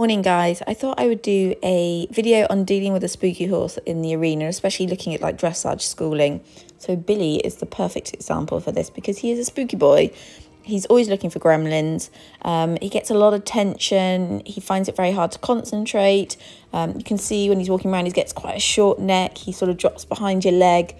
Morning guys, I thought I would do a video on dealing with a spooky horse in the arena, especially looking at like dressage schooling. So Billy is the perfect example for this because he is a spooky boy. He's always looking for gremlins. He gets a lot of tension. He finds it very hard to concentrate. You can see when he's walking around, he gets quite a short neck. He sort of drops behind your leg.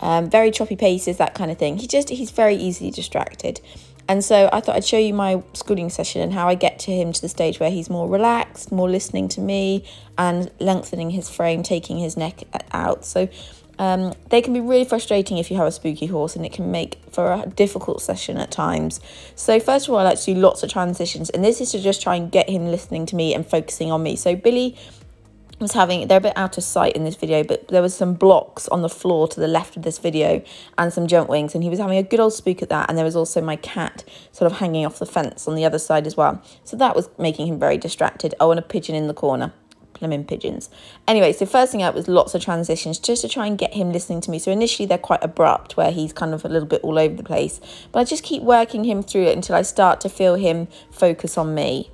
Very choppy paces, that kind of thing. He's very easily distracted. And so I thought I'd show you my schooling session and how I get to him to the stage where he's more relaxed, more listening to me and lengthening his frame, taking his neck out. So they can be really frustrating if you have a spooky horse, and it can make for a difficult session at times. So first of all, I like to do lots of transitions, and this is to just try and get him listening to me and focusing on me. So Billy was they're a bit out of sight in this video, but there was some blocks on the floor to the left of this video and some jump wings, and he was having a good old spook at that. And there was also my cat sort of hanging off the fence on the other side as well, so that was making him very distracted. Oh, and a pigeon in the corner, Plymouth pigeons. Anyway, so first thing out was lots of transitions just to try and get him listening to me. So initially they're quite abrupt where he's kind of a little bit all over the place, but I just keep working him through it until I start to feel him focus on me.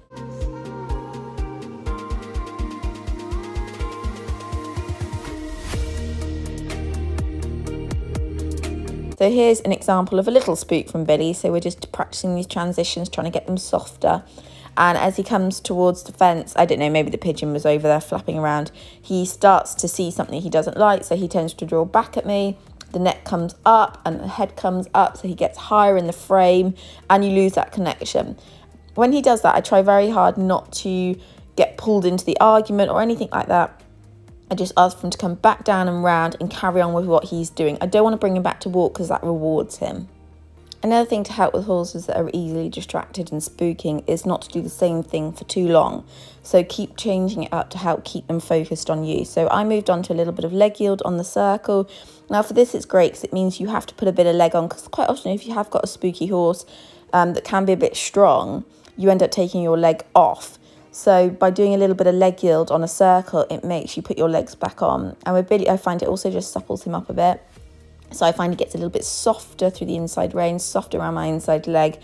So here's an example of a little spook from Billy. So we're just practicing these transitions, trying to get them softer. And as he comes towards the fence, I don't know, maybe the pigeon was over there flapping around, he starts to see something he doesn't like. So he tends to draw back at me. The neck comes up and the head comes up. So he gets higher in the frame and you lose that connection. When he does that, I try very hard not to get pulled into the argument or anything like that. I just ask for him to come back down and round and carry on with what he's doing. I don't want to bring him back to walk because that rewards him. Another thing to help with horses that are easily distracted and spooking is not to do the same thing for too long. So keep changing it up to help keep them focused on you. So I moved on to a little bit of leg yield on the circle. Now for this it's great because it means you have to put a bit of leg on, because quite often if you have got a spooky horse that can be a bit strong, you end up taking your leg off. So by doing a little bit of leg yield on a circle, it makes you put your legs back on. And with Billy, I find it also just supples him up a bit. So I find he gets a little bit softer through the inside rein, softer around my inside leg.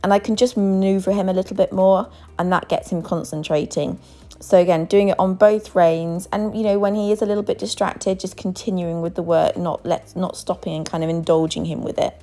And I can just maneuver him a little bit more, and that gets him concentrating. So again, doing it on both reins. And, you know, when he is a little bit distracted, just continuing with the work, not stopping and kind of indulging him with it.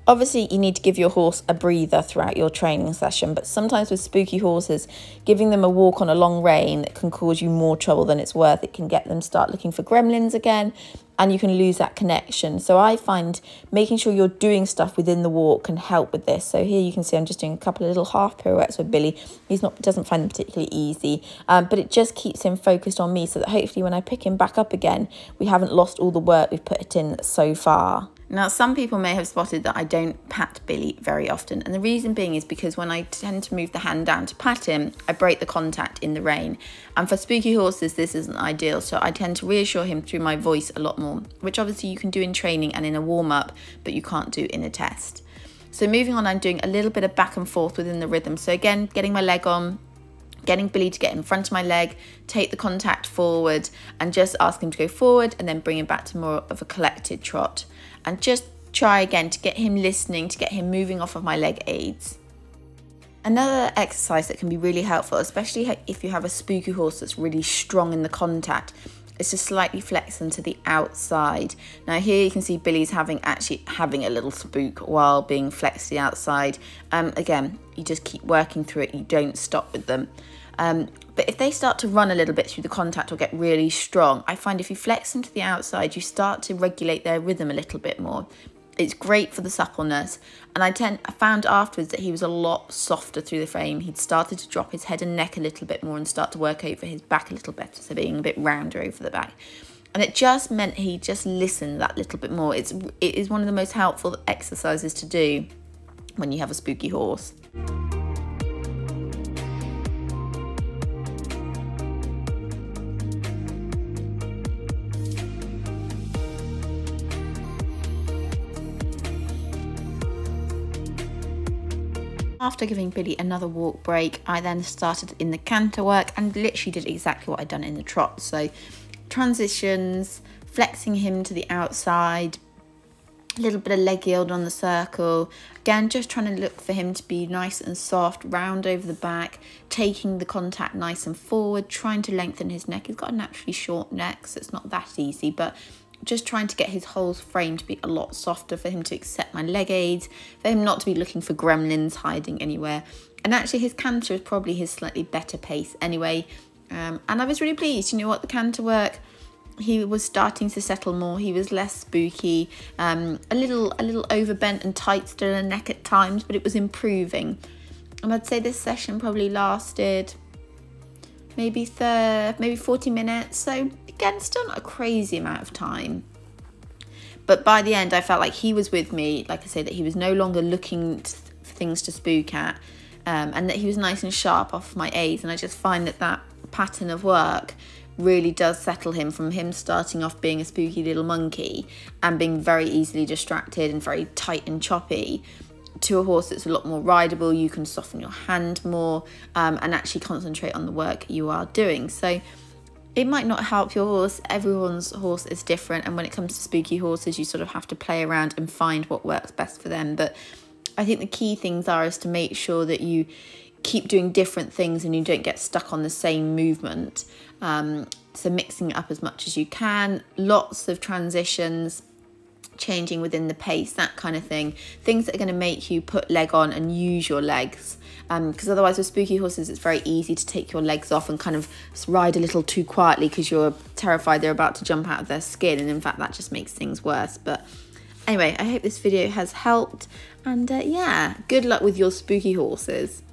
Obviously, you need to give your horse a breather throughout your training session, but sometimes with spooky horses, giving them a walk on a long rein can cause you more trouble than it's worth. It can get them start looking for gremlins again, and you can lose that connection. So I find making sure you're doing stuff within the walk can help with this. So here you can see I'm just doing a couple of little half pirouettes with Billy. Doesn't find them particularly easy, but it just keeps him focused on me so that hopefully when I pick him back up again, we haven't lost all the work we've put in so far. Now, some people may have spotted that I don't pat Billy very often, and the reason being is because when I tend to move the hand down to pat him, I break the contact in the rein. And for spooky horses, this isn't ideal, so I tend to reassure him through my voice a lot more, which obviously you can do in training and in a warm-up, but you can't do in a test. So moving on, I'm doing a little bit of back and forth within the rhythm. So again, getting my leg on, getting Billy to get in front of my leg, take the contact forward, and just ask him to go forward and then bring him back to more of a collected trot. And just try again to get him listening, to get him moving off of my leg aids. Another exercise that can be really helpful, especially if you have a spooky horse that's really strong in the contact, is to slightly flex them to the outside. Now here you can see Billy's actually having a little spook while being flexed to the outside. Again, you just keep working through it, you don't stop with them. But if they start to run a little bit through the contact or get really strong, I find if you flex them to the outside, you start to regulate their rhythm a little bit more. It's great for the suppleness. And I found afterwards that he was a lot softer through the frame. He'd started to drop his head and neck a little bit more and start to work over his back a little better, so being a bit rounder over the back. And it just meant he just listened that little bit more. It is one of the most helpful exercises to do when you have a spooky horse. After giving Billy another walk break, I then started in the canter work and literally did exactly what I'd done in the trot. So transitions, flexing him to the outside, a little bit of leg yield on the circle, Again, just trying to look for him to be nice and soft, round over the back, taking the contact nice and forward, trying to lengthen his neck. He's got a naturally short neck, so it's not that easy, but just trying to get his whole frame to be a lot softer, for him to accept my leg aids, for him not to be looking for gremlins hiding anywhere. And actually his canter is probably his slightly better pace anyway. And I was really pleased. You know what, the canter work, he was starting to settle more. He was less spooky, a little overbent and tight still in the neck at times, but it was improving. And I'd say this session probably lasted maybe 40 minutes. So again, still not a crazy amount of time. But by the end, I felt like he was with me. Like I say, that he was no longer looking for things to spook at, and that he was nice and sharp off my aids. And I just find that that pattern of work really does settle him, from him starting off being a spooky little monkey and being very easily distracted and very tight and choppy, to a horse that's a lot more rideable. You can soften your hand more, and actually concentrate on the work you are doing. So it might not help your horse. Everyone's horse is different, and when it comes to spooky horses, you sort of have to play around and find what works best for them. But I think the key things is to make sure that you keep doing different things and you don't get stuck on the same movement. So mixing it up as much as you can, lots of transitions, changing within the pace, that kind of thing. Things that are going to make you put leg on and use your legs. Because otherwise with spooky horses, it's very easy to take your legs off and kind of ride a little too quietly because you're terrified they're about to jump out of their skin. And in fact, that just makes things worse. But anyway, I hope this video has helped. And yeah, good luck with your spooky horses.